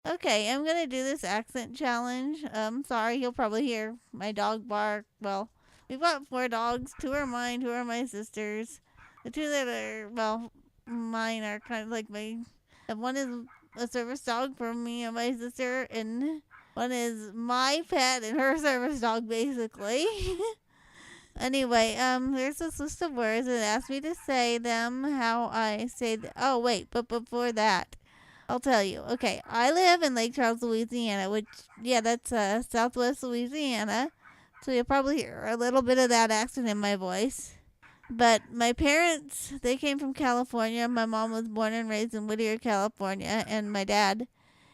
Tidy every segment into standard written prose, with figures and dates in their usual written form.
Okay, I'm gonna do this accent challenge. Sorry, you'll probably hear my dog bark. Well, we've got 4 dogs. 2 are mine, 2 are my sister's. The 2 that are, well, mine are kind of like my. One is a service dog for me and my sister, and one is my pet and her service dog, basically. Anyway, there's this list of words and it asks me to say them how I say. Oh wait, but before that, I'll tell you. Okay, I live in Lake Charles, Louisiana, which, yeah, that's Southwest Louisiana. So you'll probably hear a little bit of that accent in my voice. But my parents, they came from California. My mom was born and raised in Whittier, California, and my dad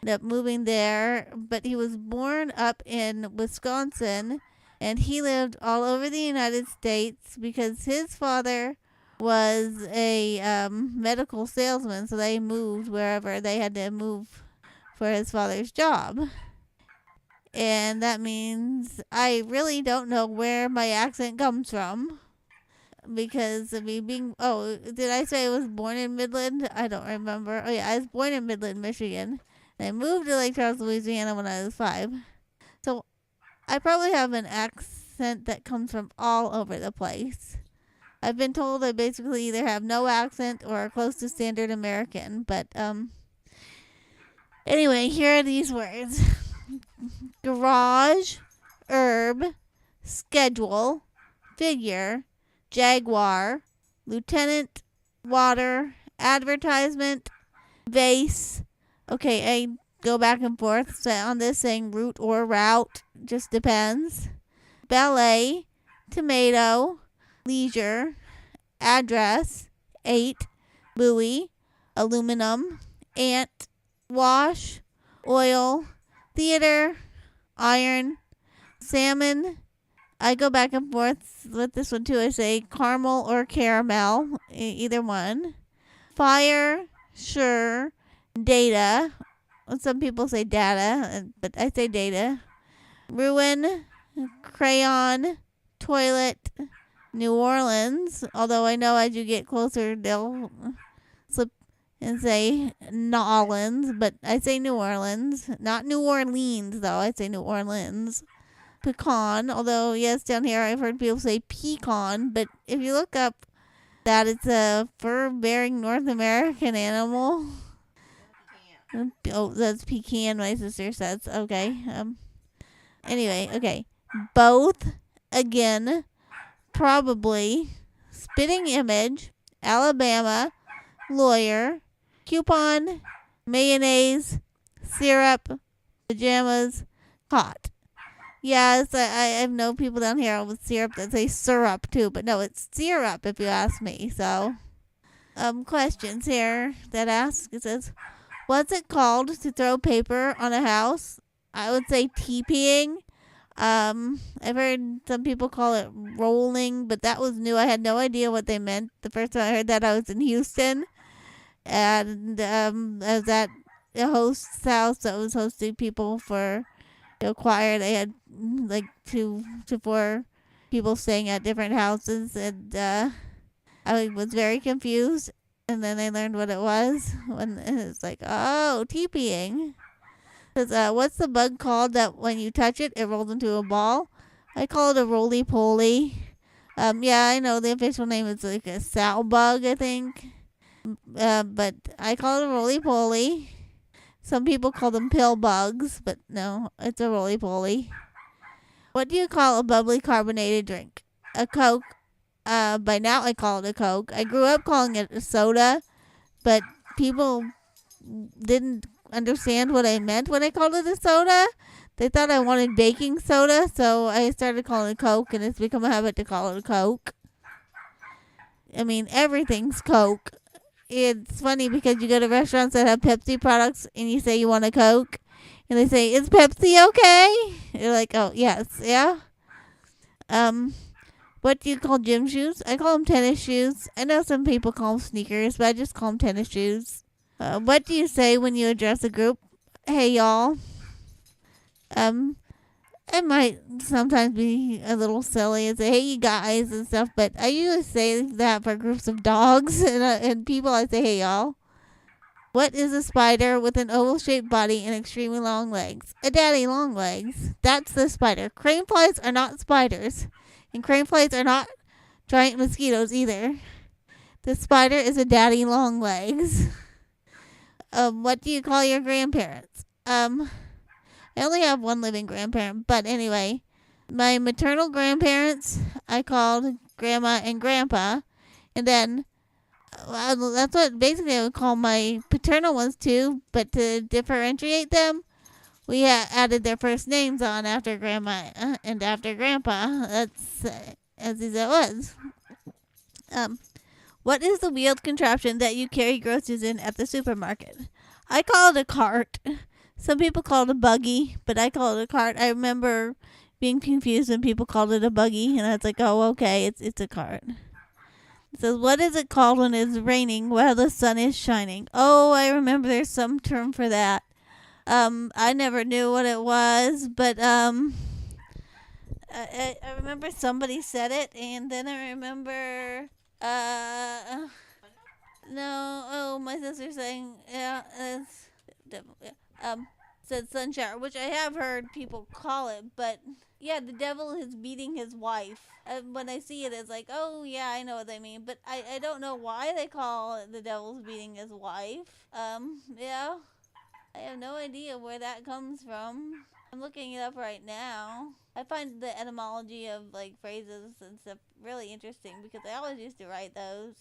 ended up moving there. But he was born up in Wisconsin, and he lived all over the United States because his father was a medical salesman, so they moved wherever they had to move for his father's job. And that means I really don't know where my accent comes from. Because of me being, oh, did I say I was born in Midland? I don't remember. Oh, yeah, I was born in Midland, Michigan. And I moved to Lake Charles, Louisiana when I was 5. So I probably have an accent that comes from all over the place. I've been told I basically either have no accent or are close to standard American. But anyway, here are these words: garage, herb, schedule, figure, jaguar, lieutenant, water, advertisement, vase. Okay, I go back and forth on this saying route or route, just depends. Ballet, tomato, leisure, address, 8, buoy, aluminum, ant, wash, oil, theater, iron, salmon. I go back and forth with this one too. I say caramel or caramel, either one. Fire, sure, data. Some people say data, but I say data. Ruin, crayon, toilet, New Orleans. Although I know as you get closer, they'll slip and say Nolans, but I say New Orleans. Not New Orleans, though. I say New Orleans. Pecan, although yes, down here I've heard people say pecan, but if you look up that, it's a fur-bearing North American animal. Oh, that's pecan, my sister says. Okay. Anyway, okay. Both, again, probably, spitting image, Alabama, lawyer, coupon, mayonnaise, syrup, pajamas, hot. Yes, I know people down here with syrup that say syrup too, but no, it's syrup if you ask me. So, questions here that ask. It says, what's it called to throw paper on a house? I would say TPing. I've heard some people call it rolling, but that was new. I had no idea what they meant. The first time I heard that, I was in Houston, and I was at a host's house that was hosting people for a choir. They had like 2 to 4 people staying at different houses, and I was very confused. And then I learned what it was when it's like, oh, TPing. Because what's the bug called that when you touch it, it rolls into a ball? I call it a roly-poly. Yeah, I know the official name is like a sow bug, I think. But I call it a roly-poly. Some people call them pill bugs, but no, it's a roly-poly. What do you call a bubbly carbonated drink? A Coke. By now I call it a Coke. I grew up calling it a soda, but people didn't understand what I meant when I called it a soda. They thought I wanted baking soda, so I started calling it Coke, and it's become a habit to call it a Coke. I mean, everything's Coke. It's funny because you go to restaurants that have Pepsi products and you say you want a Coke, and they say, is Pepsi okay? You're like, oh, yes, yeah. What do you call gym shoes? I call them tennis shoes. I know some people call them sneakers, but I just call them tennis shoes. What do you say when you address a group? Hey, y'all. It might sometimes be a little silly and say, hey, you guys, and stuff, but I usually say that for groups of dogs and people. I say, hey, y'all. What is a spider with an oval-shaped body and extremely long legs? A daddy long legs. That's the spider. Crane flies are not spiders, and crane flies are not giant mosquitoes either. The spider is a daddy long legs. What do you call your grandparents? I only have one living grandparent, but anyway, my maternal grandparents I called grandma and grandpa, and then that's what basically I would call my paternal ones too. But to differentiate them, we added their first names on after grandma and after grandpa. That's as it was. Um, what is the wheeled contraption that you carry groceries in at the supermarket? I call it a cart. Some people call it a buggy, but I call it a cart. I remember being confused when people called it a buggy, and I was like, oh, okay, it's a cart. It says, what is it called when it's raining while the sun is shining? Oh, I remember there's some term for that. I never knew what it was, but I remember somebody said it, and then I remember no, oh, my sister saying, yeah, it's, yeah, said sun shower, which I have heard people call it, but yeah, the devil is beating his wife. When I see it, it's like, oh, yeah, I know what they mean, but I don't know why they call it the devil's beating his wife. Yeah, I have no idea where that comes from. I'm looking it up right now. I find the etymology of like phrases and stuff really interesting because I always used to write those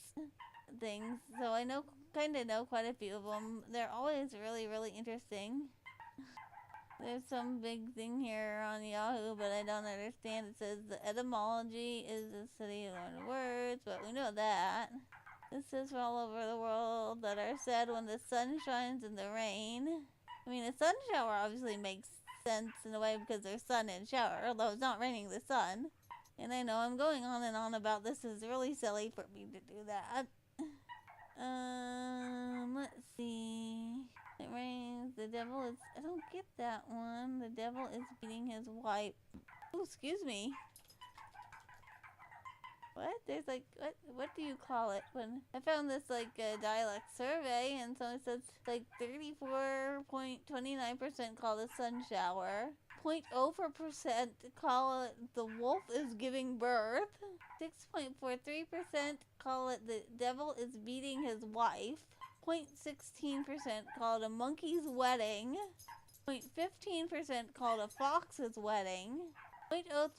things, so I kind of know quite a few of them. They're always really, really interesting. There's some big thing here on Yahoo, but I don't understand. It says the etymology is the study of learned words, but we know that. This is from all over the world that are said when the sun shines in the rain. I mean, a sun shower obviously makes sense in a way because there's sun and shower, although it's not raining the sun. And I know I'm going on and on about this. Is really silly for me to do that. Let's see. It rains. The devil is. I don't get that one. The devil is beating his wife. Oh, excuse me. What? There's like what do you call it? When I found this like dialect survey, and so it says like 34.29% call it sun shower. 0.04% call it the wolf is giving birth. 6.43% call it the devil is beating his wife. 0.16% call it a monkey's wedding. 0.15% call it a fox's wedding. 0.03%